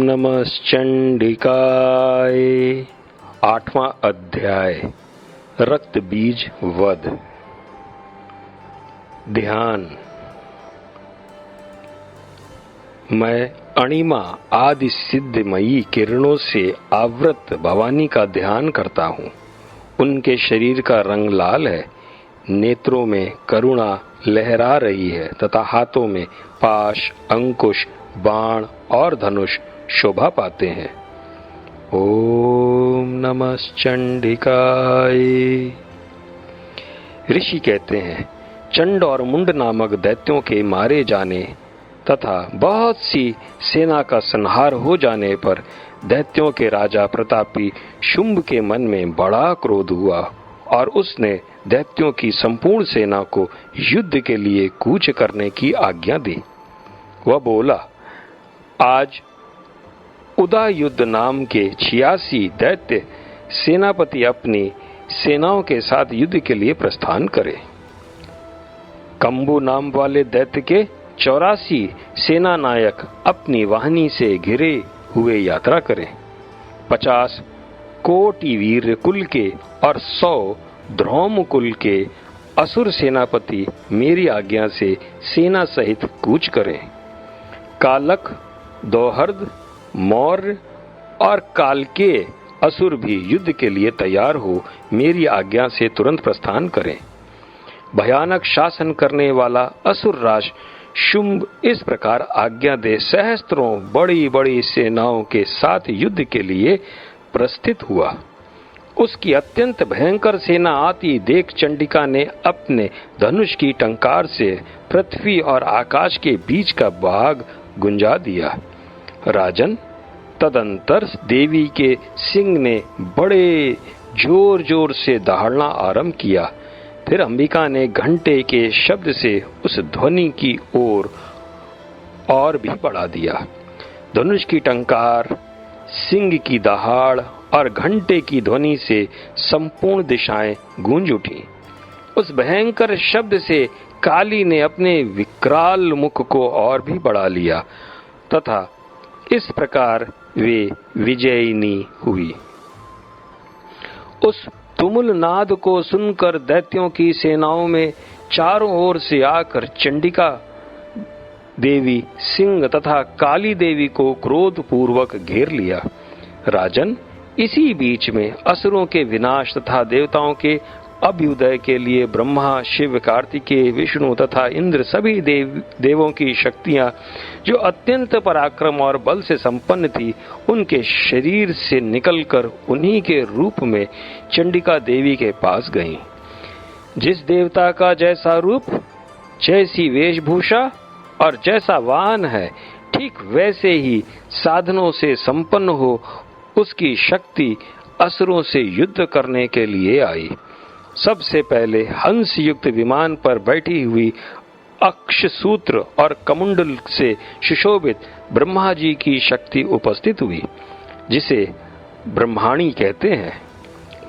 नमश्चंडिकाय। 8वां अध्याय रक्त बीज वध। ध्यान। मैं अणिमा आदि सिद्धमयी किरणों से आवृत भवानी का ध्यान करता हूँ। उनके शरीर का रंग लाल है, नेत्रों में करुणा लहरा रही है तथा हाथों में पाश, अंकुश, बाण और धनुष शोभा पाते हैं। ओम नमश्चंडिकाय। ऋषि कहते हैं, चंड और मुंड नामक दैत्यों के मारे जाने तथा बहुत सी सेना का संहार हो जाने पर दैत्यों के राजा प्रतापी शुंभ के मन में बड़ा क्रोध हुआ और उसने दैत्यों की संपूर्ण सेना को युद्ध के लिए कूच करने की आज्ञा दी। वह बोला, आज उदायुद्ध नाम के 86 दैत्य सेनापति अपनी सेनाओं के साथ युद्ध के लिए प्रस्थान करे। कंबु नाम वाले दैत्य के 84 सेना नायक अपनी वाहिनी से घिरे हुए यात्रा करें। 50 कोटि वीर कुल के और 100 ध्रोम कुल के असुर सेनापति मेरी आज्ञा से सेना सहित कूच करें। कालक, दोहर्द, मौर्य और कालके असुर भी युद्ध के लिए तैयार हो मेरी आज्ञा से तुरंत प्रस्थान करें। भयानक शासन करने वाला असुर राज शुंभ इस प्रकार आज्ञा दे सहस्त्रों बड़ी बड़ी सेनाओं के साथ युद्ध के लिए प्रस्थित हुआ। उसकी अत्यंत भयंकर सेना आती देख चंडिका ने अपने धनुष की टंकार से पृथ्वी और आकाश के बीच का भाग गुंजा दिया। राजन, तदंतर देवी के सिंह ने बड़े जोर जोर से दहाड़ना आरंभ किया। फिर अंबिका ने घंटे के शब्द से उस ध्वनि की ओर और भी बढ़ा दिया। धनुष की टंकार, सिंह की दहाड़ और घंटे की ध्वनि से संपूर्ण दिशाएं गूंज उठी। उस भयंकर शब्द से काली ने अपने विकराल मुख को और भी बढ़ा लिया तथा इस प्रकार वे विजयिनी हुई। उस तुमुल नाद को सुनकर दैत्यों की सेनाओं में चारों ओर से आकर चंडिका देवी, सिंह तथा काली देवी को क्रोध पूर्वक घेर लिया। राजन, इसी बीच में असुरों के विनाश तथा देवताओं के अभ्युदय के लिए ब्रह्मा, शिव, कार्तिकेय, विष्णु तथा इंद्र सभी देवों की शक्तियां जो अत्यंत पराक्रम और बल से संपन्न थी, उनके शरीर से निकलकर उन्हीं के रूप में चंडिका देवी के पास गईं। जिस देवता का जैसा रूप, जैसी वेशभूषा और जैसा वाहन है, ठीक वैसे ही साधनों से संपन्न हो उसकी शक्ति असुरों से युद्ध करने के लिए आई। सबसे पहले हंस युक्त विमान पर बैठी हुई अक्षसूत्र और कमंडल से सुशोभित ब्रह्मा जी की शक्ति उपस्थित हुई, जिसे ब्रह्माणी कहते हैं।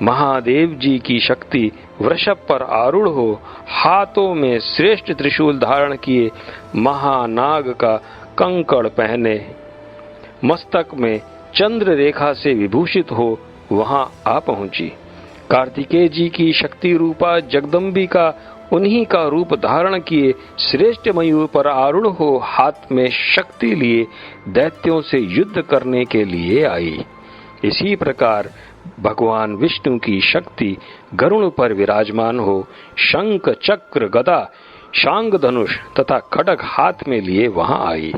महादेव जी की शक्ति वृषभ पर आरूढ़ हो हाथों में श्रेष्ठ त्रिशूल धारण किए, महानाग का कंकड़ पहने, मस्तक में चंद्र रेखा से विभूषित हो वहां आ पहुंची। कार्तिकेय जी की शक्ति रूपा जगदम्बिका उन्हीं का रूप धारण किए श्रेष्ठ मयूर पर आरूढ़ हो हाथ में शक्ति लिए दैत्यों से युद्ध करने के लिए आई। इसी प्रकार भगवान विष्णु की शक्ति गरुड़ पर विराजमान हो शंख, चक्र, गदा, शांग धनुष तथा खड्ग हाथ में लिए वहां आई।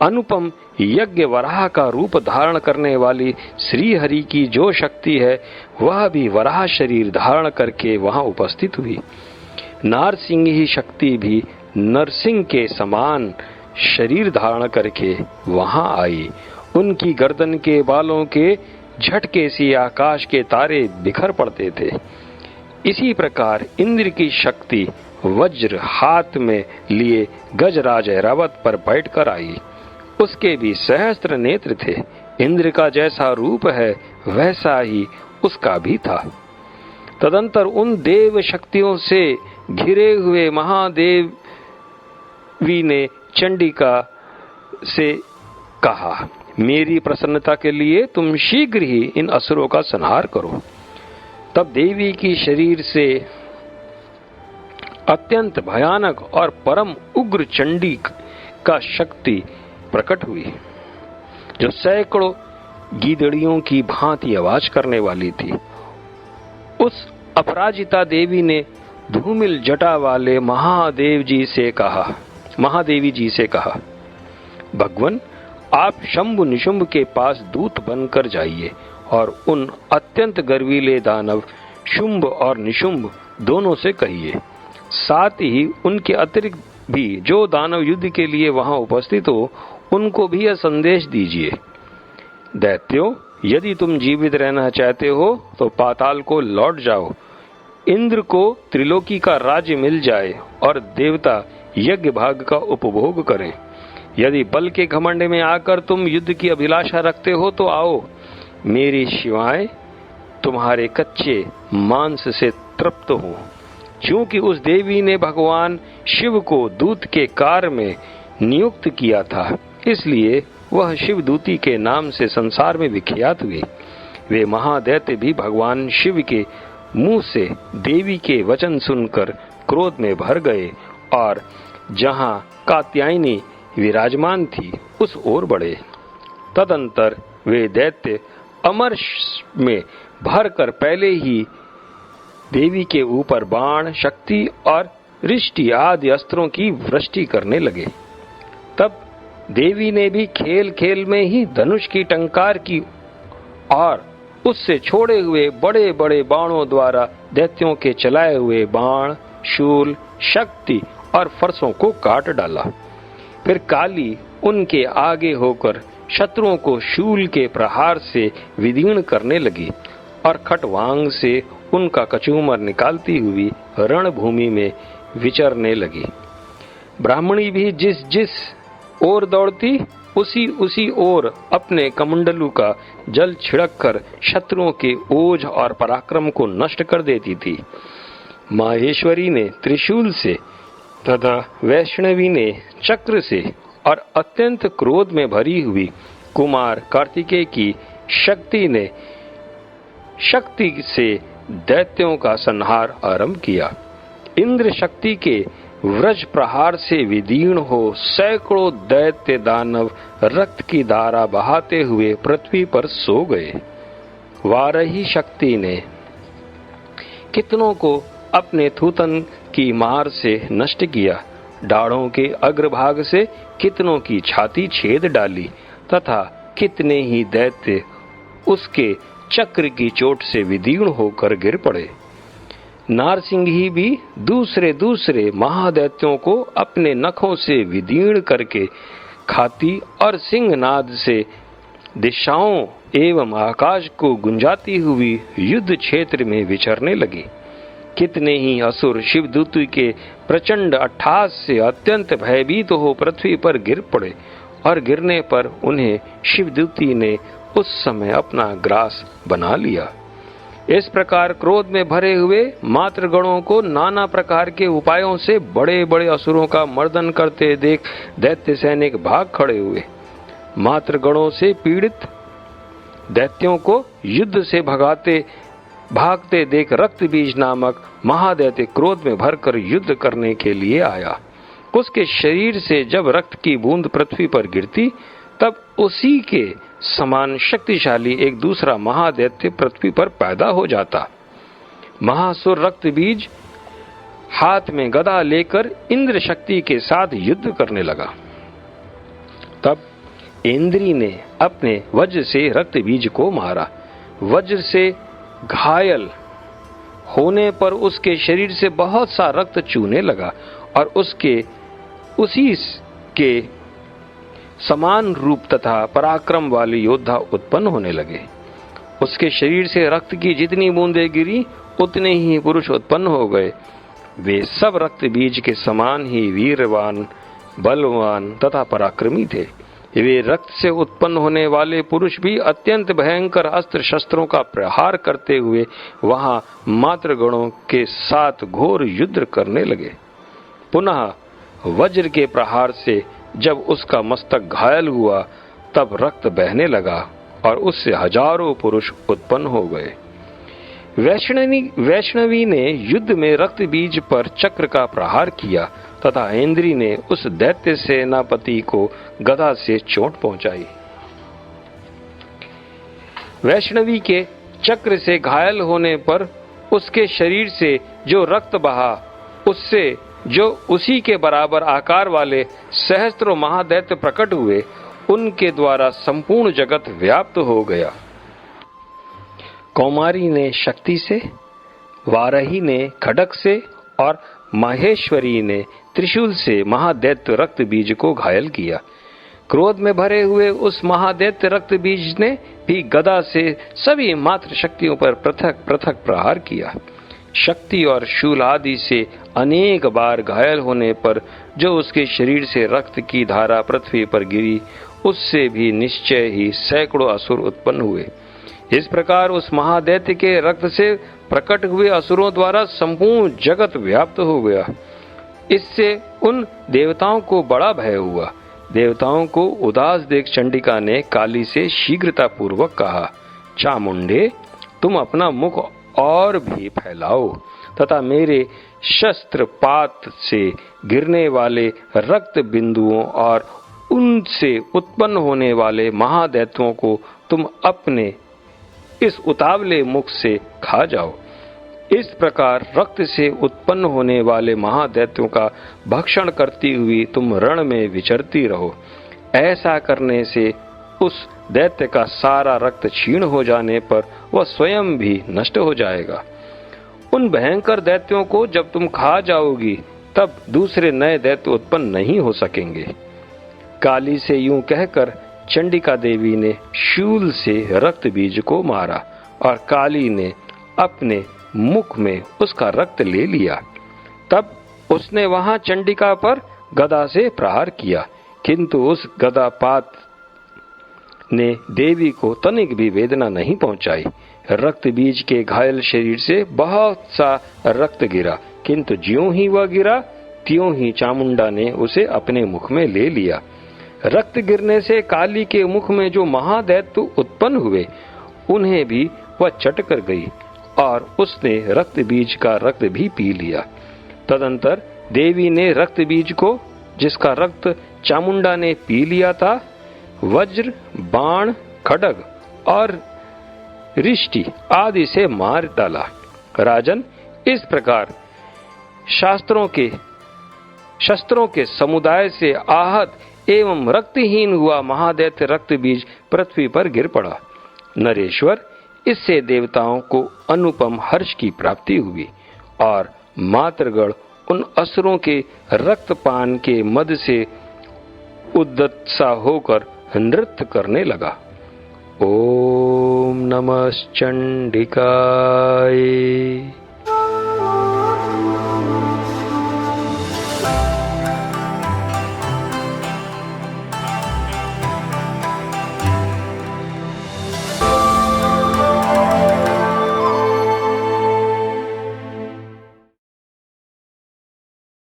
अनुपम यज्ञ वराह का रूप धारण करने वाली श्री हरि की जो शक्ति है, वह भी वराह शरीर धारण करके वहां उपस्थित हुई। नारसिंह ही शक्ति भी नरसिंह के समान शरीर धारण करके वहां आई। उनकी गर्दन के बालों के झटके से आकाश के तारे बिखर पड़ते थे। इसी प्रकार इंद्र की शक्ति वज्र हाथ में लिए गजराज ऐरावत पर बैठकर आई। उसके भी सहस्त्र नेत्र थे। इंद्र का जैसा रूप है वैसा ही उसका भी था। तदंतर उन देव शक्तियों से घिरे हुए महादेवी ने चंडिका से कहा, मेरी प्रसन्नता के लिए तुम शीघ्र ही इन असुरों का संहार करो। तब देवी की शरीर से अत्यंत भयानक और परम उग्र चंडी का शक्ति प्रकट हुई, जो सैकड़ों गीदड़ियों की भांति आवाज करने वाली थी। उस अपराजिता देवी ने धूमिल जटा वाले महादेवी जी से कहा, भगवन, आप शंभु निशुंभ के पास दूत बनकर जाइए और उन अत्यंत गर्वीले दानव शुंभ और निशुंभ दोनों से कहिए, साथ ही उनके अतिरिक्त भी जो दानव युद्ध के लिए वहां उपस्थित हो, उनको भी यह संदेश दीजिए, दैत्यों, यदि तुम जीवित रहना चाहते हो तो पाताल को लौट जाओ। इंद्र को त्रिलोकी का राज्य मिल जाए और देवता यज्ञ भाग का उपभोग करें। यदि बल के घमंड में आकर तुम युद्ध की अभिलाषा रखते हो तो आओ, मेरी शिवाएं तुम्हारे कच्चे मांस से तृप्त हो। क्योंकि उस देवी ने भगवान शिव को दूत के कार्य में नियुक्त किया था, इसलिए वह शिवदूती के नाम से संसार में विख्यात हुए। वे महादैत्य भी भगवान शिव के मुंह से देवी के वचन सुनकर क्रोध में भर गए और जहां कात्यायनी विराजमान थी उस ओर बढ़े। तदंतर वे दैत्य अमर में भरकर पहले ही देवी के ऊपर बाण, शक्ति और रिष्टि आदि अस्त्रों की वृष्टि करने लगे। तब देवी ने भी खेल खेल में ही धनुष की टंकार की और उससे छोड़े हुए बड़े बड़े बाणों द्वारा दैत्यों के चलाए हुए बाण, शूल, शक्ति और फरसों को काट डाला। फिर काली उनके आगे होकर शत्रुओं को शूल के प्रहार से विदीर्ण करने लगी और खटवांग से उनका कचूमर निकालती हुई रणभूमि में विचरने लगी। ब्राह्मणी भी जिस जिस ओर दौड़ती उसी ओर अपने कमंडलू का जल छिड़ककर शत्रुओं के ओज और पराक्रम को नष्ट कर देती थी। माहेश्वरी ने त्रिशूल से तथा वैष्णवी ने चक्र से और अत्यंत क्रोध में भरी हुई कुमार कार्तिकेय की शक्ति से दैत्यों का संहार आरंभ किया। इंद्र शक्ति के व्रज प्रहार से विदीर्ण हो सैकड़ों दैत्य दानव रक्त की धारा बहाते हुए पृथ्वी पर सो गए। वाराही शक्ति ने कितनों को अपने थूथन की मार से नष्ट किया, डाढ़ों के अग्रभाग से कितनों की छाती छेद डाली तथा कितने ही दैत्य उसके चक्र की चोट से विदीर्ण होकर गिर पड़े। नारसिंही भी दूसरे महादैत्यों को अपने नखों से विदीर्ण करके खाती और सिंहनाद से दिशाओं एवं आकाश को गुंजाती हुई युद्ध क्षेत्र में विचरने लगी। कितने ही असुर शिवदूती के प्रचंड अट्टहास से अत्यंत भयभीत हो पृथ्वी पर गिर पड़े और गिरने पर उन्हें शिवदूती ने उस समय अपना ग्रास बना लिया। इस प्रकार क्रोध में भरे हुए मातृगणों को नाना प्रकार के उपायों से बड़े बड़े असुरों का मर्दन करते देख दैत्य सैनिक भाग खड़े हुए। मातृगणों से पीड़ित दैत्यों को युद्ध से भागते देख रक्तबीज नामक महादैत्य क्रोध में भरकर युद्ध करने के लिए आया। उसके शरीर से जब रक्त की बूंद पृथ्वी पर गिरती, तब उसी के समान शक्तिशाली एक दूसरा महादैत्य पृथ्वी पर पैदा हो जाता। महासुर रक्तबीज हाथ में गदा लेकर इंद्र शक्ति के साथ युद्ध करने लगा। तब इंद्री ने अपने वज्र से रक्तबीज को मारा। वज्र से घायल होने पर उसके शरीर से बहुत सा रक्त चूने लगा और उसी के समान रूप तथा पराक्रम वाले योद्धा उत्पन्न होने लगे। उसके शरीर से रक्त की जितनी बूंदें गिरी उतने ही पुरुष उत्पन्न हो गए। वे सब रक्त बीज के समान ही वीरवान, बलवान तथा पराक्रमी थे। वे रक्त से उत्पन्न होने वाले पुरुष भी अत्यंत भयंकर अस्त्र शस्त्रों का प्रहार करते हुए वहां मातृगणों के साथ घोर युद्ध करने लगे। पुनः वज्र के प्रहार से जब उसका मस्तक घायल हुआ तब रक्त बहने लगा और उससे हजारों पुरुष उत्पन्न हो गए। वैष्णवी ने युद्ध में रक्त बीज पर चक्र का प्रहार किया तथा इंद्री ने उस दैत्य सेनापति को गदा से चोट पहुंचाई। वैष्णवी के चक्र से घायल होने पर उसके शरीर से जो रक्त बहा, उससे जो उसी के बराबर आकार वाले सहस्त्रों महादैत्य प्रकट हुए, उनके द्वारा संपूर्ण जगत व्याप्त हो गया। कौमारी ने शक्ति से, वाराही ने खड्ग से और माहेश्वरी ने त्रिशूल से महादैत्य रक्त बीज को घायल किया। क्रोध में भरे हुए उस महादैत्य रक्त बीज ने भी गदा से सभी मात्र शक्तियों पर पृथक पृथक प्रहार किया। शक्ति और शूल आदि से अनेक बार घायल होने पर जो उसके शरीर से रक्त की धारा पृथ्वी पर गिरी, उससे भी निश्चय ही सैकड़ों असुर उत्पन्न हुए। इस प्रकार उस महादैत्य के रक्त से प्रकट हुए असुरों द्वारा संपूर्ण जगत व्याप्त हो गया। इससे उन देवताओं को बड़ा भय हुआ। देवताओं को उदास देख चंडिका ने काली से शीघ्रता पूर्वक कहा, चामुंडे, तुम अपना मुख और भी फैलाओ तथा मेरे शस्त्रपात से गिरने वाले रक्त बिंदुओं और उनसे उत्पन्न होने वाले महादैत्यों को तुम अपने इस उतावले मुख से खा जाओ। इस प्रकार रक्त से उत्पन्न होने वाले महादैत्यों का भक्षण करती हुई तुम रण में विचरती रहो। ऐसा करने से उस दैत्य का सारा रक्त क्षीण हो जाने पर वह स्वयं भी नष्ट हो जाएगा। उन भयंकर दैत्यों को जब तुम खा जाओगी, तब दूसरे नए दैत्य उत्पन्न नहीं हो सकेंगे। काली से यूं कहकर चंडिका देवी ने शूल से रक्त बीज को मारा और काली ने अपने मुख में उसका रक्त ले लिया। तब उसने वहां चंडिका पर गदा से प्रहार किया, किंतु उस गदापात ने देवी को तनिक भी वेदना नहीं पहुंचाई। रक्त बीज के घायल शरीर से बहुत सा रक्त गिरा, किंतु ज्यों ही वह गिरा त्यों ही चामुंडा ने उसे अपने मुख में ले लिया। रक्त गिरने से काली के मुख में जो महादैत्य उत्पन्न हुए, उन्हें भी वह चट कर गई और उसने रक्त बीज का रक्त भी पी लिया। तदंतर देवी ने रक्त बीज को, जिसका रक्त चामुंडा ने पी लिया था, वज्र, बाण, खड्ग और रिष्टि आदि से मार डाला। राजन, इस प्रकार शस्त्रों के समुदाय से आहत एवं रक्तहीन हुआ महादैत्य रक्त बीज पृथ्वी पर गिर पड़ा। नरेश्वर, इससे देवताओं को अनुपम हर्ष की प्राप्ति हुई और मातृगण उन असुरों के रक्तपान के मद से उद्दत्सा होकर नृत्य करने लगा। ओम नमः चंडिकाय।